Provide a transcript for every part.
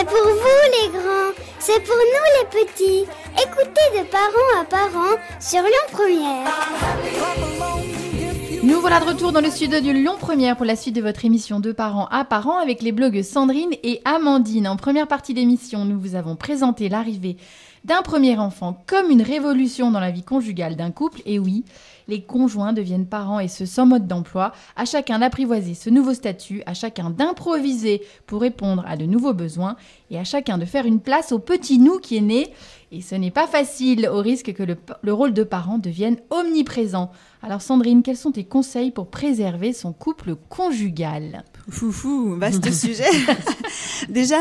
C'est pour vous les grands, c'est pour nous les petits. Écoutez de parents à parents sur Lyon Première. Nous voilà de retour dans le studio du Lyon Première pour la suite de votre émission de parents à parents avec les blogueuses Sandrine et Amandine. En première partie d'émission, nous vous avons présenté l'arrivée d'un premier enfant comme une révolution dans la vie conjugale d'un couple. Et oui, les conjoints deviennent parents et ce sans mode d'emploi. À chacun d'apprivoiser ce nouveau statut, à chacun d'improviser pour répondre à de nouveaux besoins et à chacun de faire une place au petit nous qui est né. Et ce n'est pas facile, au risque que le rôle de parent devienne omniprésent. Alors Sandrine, quels sont tes conseils pour préserver son couple conjugal ? Foufou, vaste sujet. Déjà,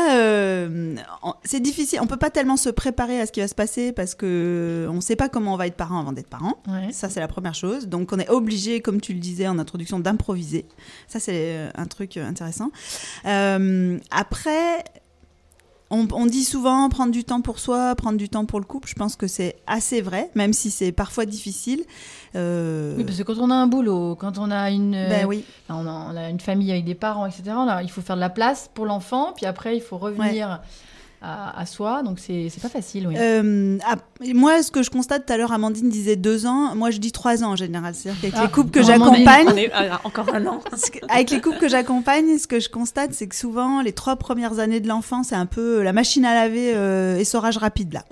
c'est difficile. On peut pas tellement se préparer à ce qui va se passer parce que on sait pas comment on va être parent avant d'être parent. Ouais. Ça, c'est la première chose. Donc, on est obligé, comme tu le disais en introduction, d'improviser. Ça, c'est un truc intéressant. Après, on dit souvent prendre du temps pour soi, prendre du temps pour le couple. Je pense que c'est assez vrai, même si c'est parfois difficile. Oui, parce que quand on a un boulot, quand on a oui. on a une famille avec des parents, etc., il faut faire de la place pour l'enfant, puis après, il faut revenir à soi. Donc, c'est pas facile. Oui. Moi, ce que je constate, tout à l'heure, Amandine disait 2 ans. Moi, je dis 3 ans en général. C'est-à-dire qu'avec les couples que j'accompagne... Encore un an. Avec les couples que j'accompagne, ce que je constate, c'est que souvent, les 3 premières années de l'enfant, c'est un peu la machine à laver essorage rapide, là.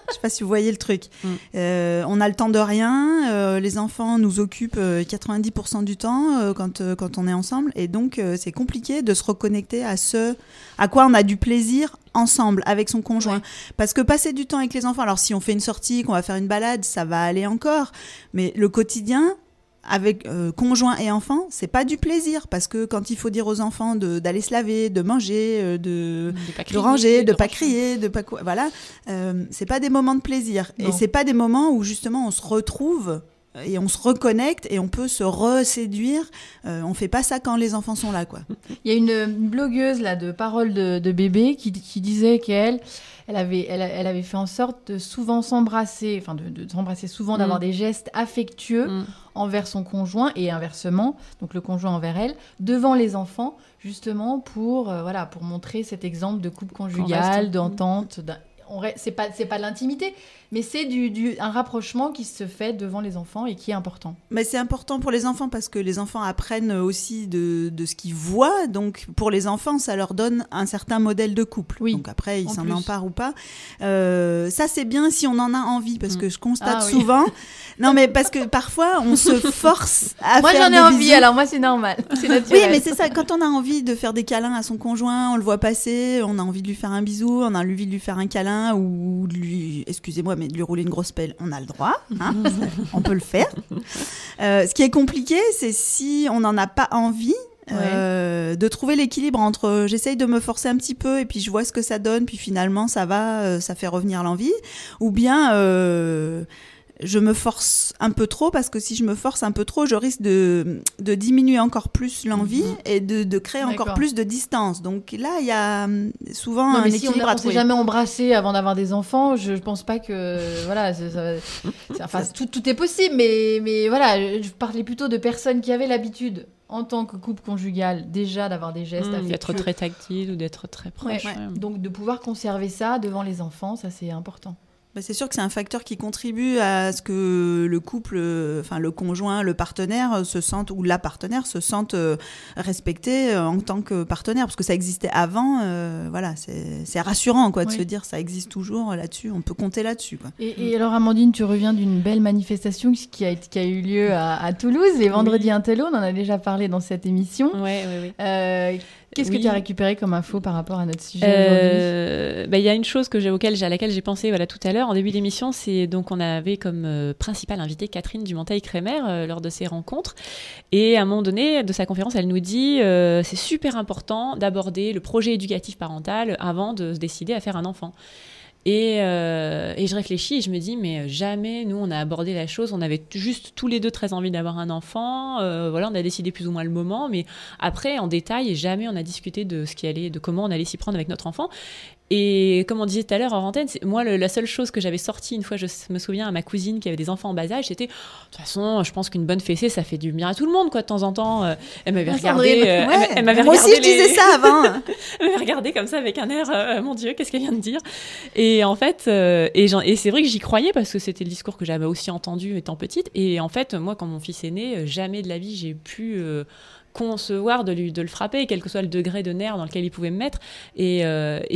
Je sais pas si vous voyez le truc. On a le temps de rien. Les enfants nous occupent 90% du temps quand on est ensemble. Et donc, c'est compliqué de se reconnecter à ce à quoi on a du plaisir ensemble, avec son conjoint. Ouais. Parce que passer du temps avec les enfants, alors si on fait une sortie, qu'on va faire une balade, ça va aller encore. Mais le quotidien... avec conjoint et enfant, c'est pas du plaisir parce que quand il faut dire aux enfants d'aller se laver, de manger, de ranger, de pas crier, de pas voilà, c'est pas des moments de plaisir. Non. Et c'est pas des moments où justement on se retrouve et on se reconnecte et on peut se reséduire. On fait pas ça quand les enfants sont là, quoi. Il y a une blogueuse là de paroles de bébé qui disait qu'elle avait fait en sorte de souvent s'embrasser, enfin de s'embrasser souvent, d'avoir des gestes affectueux envers son conjoint et inversement, donc le conjoint envers elle, devant les enfants, justement pour montrer cet exemple de couple conjugal, d'entente. C'est pas l'intimité, mais c'est un rapprochement qui se fait devant les enfants et qui est important. Mais c'est important pour les enfants parce que les enfants apprennent aussi de ce qu'ils voient. Donc pour les enfants, ça leur donne un certain modèle de couple. Oui, donc après, ils s'en emparent ou pas. Ça, c'est bien si on en a envie parce que je constate souvent... Non, mais parce que parfois, on se force à moi, faire des j'en ai envie, bisous. alors moi, c'est normal. C'est naturel. Oui, mais c'est ça. Quand on a envie de faire des câlins à son conjoint, on le voit passer, on a envie de lui faire un bisou, on a envie de lui faire un câlin ou de lui, excusez-moi, mais de lui rouler une grosse pelle, on a le droit, hein, on peut le faire. Ce qui est compliqué, c'est si on n'en a pas envie, de trouver l'équilibre entre j'essaye de me forcer un petit peu et puis je vois ce que ça donne, puis finalement ça va, ça fait revenir l'envie, ou bien je me force un peu trop parce que si je me force un peu trop, je risque de diminuer encore plus l'envie et de créer encore plus de distance. Donc là, il y a souvent un équilibre à trouver. On s'est jamais embrassé avant d'avoir des enfants. Je pense pas que tout est possible, mais voilà, je parlais plutôt de personnes qui avaient l'habitude en tant que couple conjugal déjà d'avoir des gestes affectueux, d'être très tactile ou d'être très proche. Donc de pouvoir conserver ça devant les enfants, ça c'est important. C'est sûr que c'est un facteur qui contribue à ce que le couple, enfin le conjoint, le partenaire se sente, ou la partenaire se sente respectée en tant que partenaire, parce que ça existait avant. Voilà, c'est rassurant quoi de se dire ça existe toujours là-dessus, on peut compter là-dessus. Quoi. Et alors Amandine, tu reviens d'une belle manifestation qui a eu lieu à Toulouse, les vendredis Intello, on en a déjà parlé dans cette émission. Oui. Qu'est-ce que tu as récupéré comme info par rapport à notre sujet aujourd'hui ? Il y a une chose à laquelle j'ai pensé tout à l'heure en début d'émission, c'est donc on avait comme principale invitée Catherine Dumonteil-Crémer lors de ces rencontres, et à un moment donné de sa conférence, elle nous dit c'est super important d'aborder le projet éducatif parental avant de se décider à faire un enfant. Et je réfléchis et je me dis, mais jamais, nous, on a abordé la chose. On avait juste tous les deux très envie d'avoir un enfant. On a décidé plus ou moins le moment. Mais après, en détail, jamais on a discuté de comment on allait s'y prendre avec notre enfant. Et comme on disait tout à l'heure en antenne, moi, la seule chose que j'avais sortie une fois, je me souviens à ma cousine qui avait des enfants en bas âge, c'était, de toute façon, je pense qu'une bonne fessée, ça fait du bien à tout le monde, quoi, de temps en temps. Elle m'avait regardé. Elle m'avait moi regardé aussi, je disais ça avant. Elle m'avait regardé comme ça avec un air, mon Dieu, qu'est-ce qu'elle vient de dire? Et en fait, et c'est vrai que j'y croyais parce que c'était le discours que j'avais aussi entendu étant petite. Et en fait, moi, quand mon fils est né, jamais de la vie, j'ai pu concevoir de le frapper, quel que soit le degré de nerf dans lequel il pouvait me mettre. Et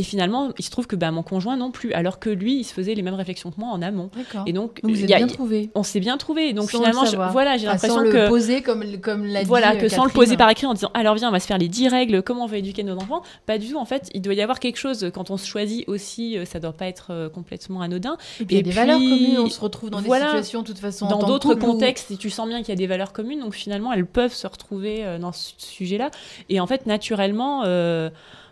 finalement, il se trouve que mon conjoint non plus, alors que lui, il se faisait les mêmes réflexions que moi en amont. D'accord. Et donc, vous êtes bien trouvés. On s'est bien trouvés. Et donc sans finalement, j'ai l'impression sans que le poser comme l'a dit voilà, que Catherine. sans le poser par écrit en disant alors viens, on va se faire les 10 règles, comment on va éduquer nos enfants. Pas du tout. En fait, il doit y avoir quelque chose quand on se choisit aussi. Ça doit pas être complètement anodin. Et puis il y a des valeurs communes. On se retrouve dans des situations de toute façon dans en tant que d'autres couple contextes. Et tu sens bien qu'il y a des valeurs communes. Donc finalement, elles peuvent se retrouver dans ce sujet-là. Et en fait, naturellement,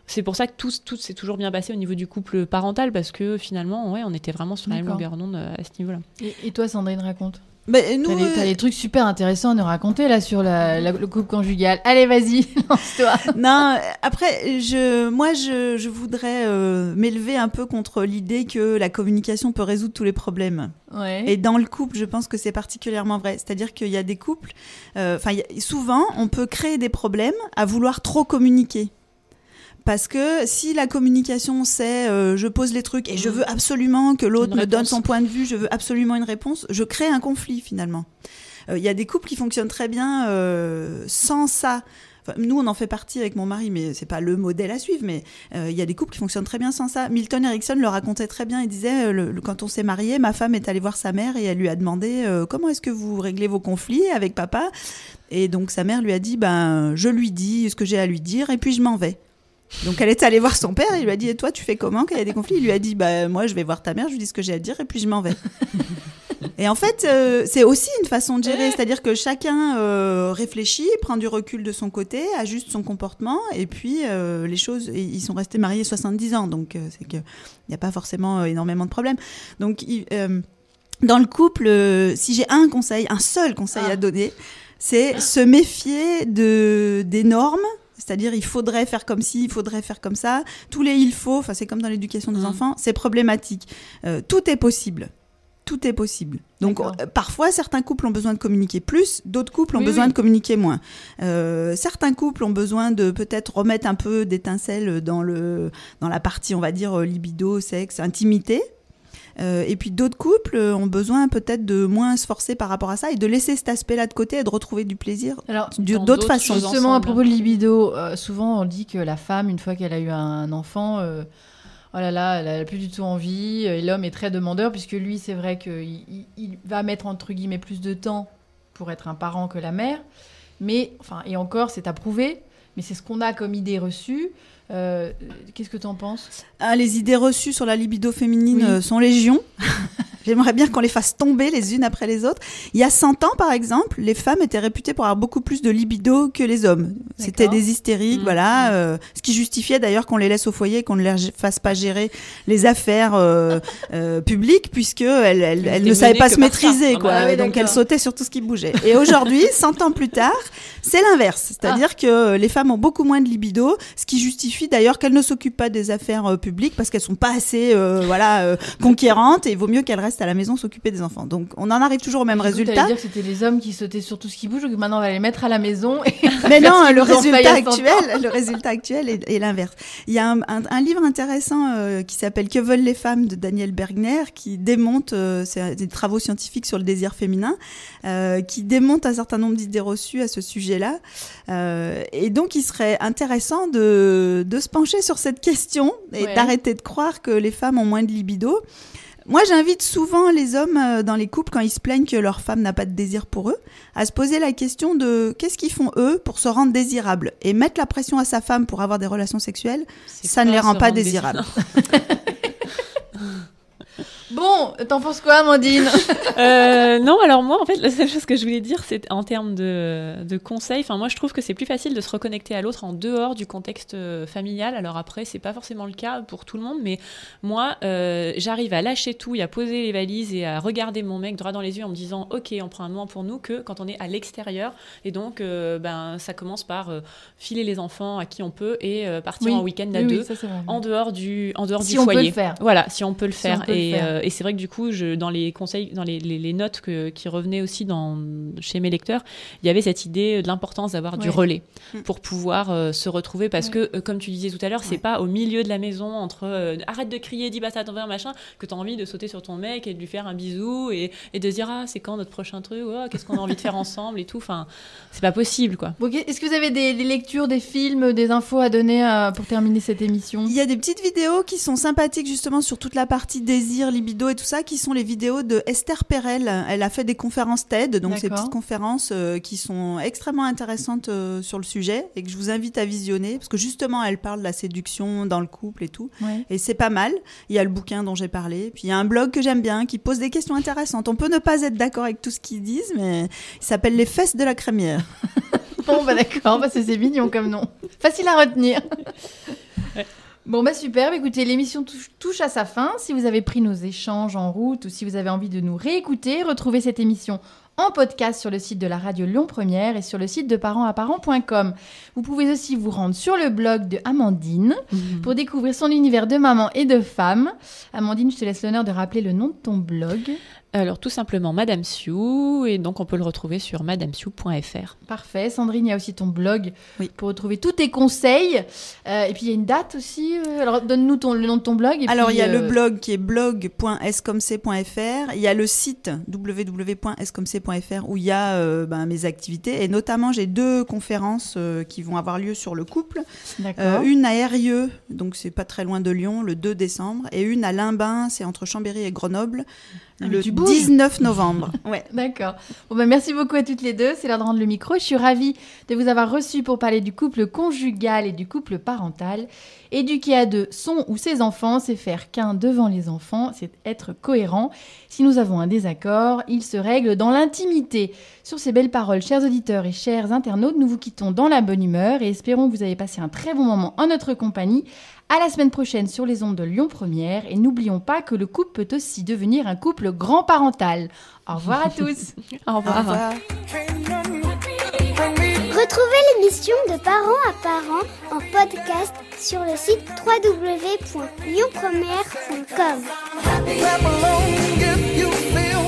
c'est pour ça que tout s'est toujours bien passé au niveau du couple parental, parce que finalement, on était vraiment sur la même longueur d'onde à ce niveau-là. Et toi, Sandrine, raconte. Nous, t'as des trucs super intéressants à nous raconter là sur le couple conjugal. Allez, vas-y, lance-toi. Non, après, je voudrais m'élever un peu contre l'idée que la communication peut résoudre tous les problèmes. Ouais. Et dans le couple, je pense que c'est particulièrement vrai. C'est-à-dire qu'il y a des couples, souvent, on peut créer des problèmes à vouloir trop communiquer. Parce que si la communication, c'est je pose les trucs et je veux absolument que l'autre me donne son point de vue, je veux absolument une réponse, je crée un conflit finalement. Il y a des couples qui fonctionnent très bien sans ça. Enfin, nous, on en fait partie avec mon mari, mais c'est pas le modèle à suivre. Mais il y a des couples qui fonctionnent très bien sans ça. Milton Erickson le racontait très bien. Il disait quand on s'est mariés, ma femme est allée voir sa mère et elle lui a demandé comment est-ce que vous réglez vos conflits avec papa. Et donc sa mère lui a dit je lui dis ce que j'ai à lui dire et puis je m'en vais. Donc elle est allée voir son père et il lui a dit et toi tu fais comment quand il y a des conflits? Il lui a dit moi je vais voir ta mère, je lui dis ce que j'ai à dire et puis je m'en vais. Et en fait c'est aussi une façon de gérer, c'est-à-dire que chacun réfléchit, prend du recul de son côté, ajuste son comportement et puis les choses, ils sont restés mariés 70 ans donc c'est qu'il n'y a pas forcément énormément de problèmes. Donc dans le couple, si j'ai un seul conseil à donner, c'est se méfier des normes. C'est-à-dire, il faudrait faire comme ci, il faudrait faire comme ça. Tous les il faut, c'est comme dans l'éducation des enfants, c'est problématique. Tout est possible. Tout est possible. Donc, parfois, certains couples ont besoin de communiquer plus, d'autres couples ont besoin de communiquer moins. Certains couples ont besoin de peut-être remettre un peu d'étincelles dans la partie, on va dire, libido, sexe, intimité. Et puis d'autres couples ont besoin peut-être de moins se forcer par rapport à ça et de laisser cet aspect-là de côté et de retrouver du plaisir d'autres façons. Justement, à propos de libido, souvent on dit que la femme, une fois qu'elle a eu un enfant, oh là là, elle n'a plus du tout envie, et l'homme est très demandeur, puisque lui, c'est vrai qu'il va mettre entre guillemets plus de temps pour être un parent que la mère. Mais, et encore, c'est à prouver, mais c'est ce qu'on a comme idée reçue. Qu'est-ce que tu en penses ? Les idées reçues sur la libido féminine sont légion. J'aimerais bien qu'on les fasse tomber les unes après les autres. Il y a 100 ans, par exemple, les femmes étaient réputées pour avoir beaucoup plus de libido que les hommes. D'accord. C'était des hystériques, ce qui justifiait d'ailleurs qu'on les laisse au foyer, qu'on ne leur fasse pas gérer les affaires publiques, puisqu'elles ne savaient pas se maîtriser. Donc elles sautaient sur tout ce qui bougeait. Et aujourd'hui, 100 ans plus tard, c'est l'inverse. C'est-à-dire que les femmes ont beaucoup moins de libido, ce qui justifie d'ailleurs qu'elles ne s'occupent pas des affaires publiques parce qu'elles ne sont pas assez conquérantes et il vaut mieux qu'elles restent à la maison s'occuper des enfants. Donc on en arrive toujours au même résultat. Tu allais dire que c'était les hommes qui sautaient sur tout ce qui bouge, donc maintenant on va les mettre à la maison. Mais non, le résultat actuel est l'inverse. Il y a un livre intéressant qui s'appelle Que veulent les femmes de Daniel Bergner qui démonte, c'est des travaux scientifiques sur le désir féminin, qui démonte un certain nombre d'idées reçues à ce sujet-là. Et donc il serait intéressant de se pencher sur cette question et d'arrêter de croire que les femmes ont moins de libido. Moi, j'invite souvent les hommes dans les couples, quand ils se plaignent que leur femme n'a pas de désir pour eux, à se poser la question de qu'est-ce qu'ils font eux pour se rendre désirables. Et mettre la pression à sa femme pour avoir des relations sexuelles, ça ne les rend pas désirables. Bon, t'en penses quoi, Amandine? Non, alors moi, en fait, la seule chose que je voulais dire, c'est en termes de conseils. Enfin, moi, je trouve que c'est plus facile de se reconnecter à l'autre en dehors du contexte familial. Alors après, c'est pas forcément le cas pour tout le monde, mais moi, j'arrive à lâcher tout, et à poser les valises et à regarder mon mec droit dans les yeux en me disant, ok, on prend un moment pour nous, que quand on est à l'extérieur. Et donc, ça commence par filer les enfants à qui on peut et partir en week-end à deux, ça, en dehors du foyer. Si on peut le faire. Voilà, si on peut le faire. faire. Et c'est vrai que du coup, dans les conseils, dans les notes qui revenaient aussi chez mes lecteurs, il y avait cette idée de l'importance d'avoir du relais pour pouvoir se retrouver. Parce que, comme tu disais tout à l'heure, c'est pas au milieu de la maison, entre arrête de crier, dis basta, t'en veux un machin, que t'as envie de sauter sur ton mec et de lui faire un bisou et de dire c'est quand notre prochain truc, qu'est-ce qu'on a envie de faire ensemble et tout. Enfin, c'est pas possible, quoi. Bon, est-ce que vous avez des lectures, des films, des infos à donner pour terminer cette émission? Il y a des petites vidéos qui sont sympathiques justement sur toute la partie désir, libido et tout ça, qui sont les vidéos de Esther Perel. Elle a fait des conférences TED, donc ces petites conférences qui sont extrêmement intéressantes sur le sujet et que je vous invite à visionner parce que justement elle parle de la séduction dans le couple et tout. Et c'est pas mal. Il y a le bouquin dont j'ai parlé, puis il y a un blog que j'aime bien qui pose des questions intéressantes. On peut ne pas être d'accord avec tout ce qu'ils disent, mais il s'appelle Les fesses de la crémière. Bon, d'accord, c'est mignon comme nom. Facile à retenir. Bon, super. Écoutez, l'émission touche à sa fin. Si vous avez pris nos échanges en route ou si vous avez envie de nous réécouter, retrouvez cette émission en podcast sur le site de la radio Lyon Première et sur le site de parentsapparents.com. Vous pouvez aussi vous rendre sur le blog de Amandine pour découvrir son univers de maman et de femme. Amandine, je te laisse l'honneur de rappeler le nom de ton blog. Alors tout simplement Madame Sioux, et donc on peut le retrouver sur madamesiou.fr. Parfait. Sandrine, il y a aussi ton blog pour retrouver tous tes conseils. Et puis il y a une date aussi. Alors donne-nous le nom de ton blog. Alors puis, il y a le blog qui est blog.escomc.fr. Il y a le site www.escomc.fr où il y a mes activités. Et notamment, j'ai 2 conférences qui vont avoir lieu sur le couple. Une à Eyrieux, donc c'est pas très loin de Lyon, le 2 décembre. Et une à Limbin, c'est entre Chambéry et Grenoble. Le 19 novembre. Ouais. D'accord. Bon, merci beaucoup à toutes les deux. C'est l'heure de rendre le micro. Je suis ravie de vous avoir reçu pour parler du couple conjugal et du couple parental. Éduquer à 2 son ou ses enfants, c'est faire qu'un devant les enfants, c'est être cohérent. Si nous avons un désaccord, il se règle dans l'intimité. Sur ces belles paroles, chers auditeurs et chers internautes, nous vous quittons dans la bonne humeur et espérons que vous avez passé un très bon moment en notre compagnie. À la semaine prochaine sur les ondes de Lyon Première. Et n'oublions pas que le couple peut aussi devenir un couple grand-parental. Au revoir à tous. Au revoir. Au revoir. Retrouvez l'émission de Parents à Parents en podcast sur le site www.lyonpremière.com.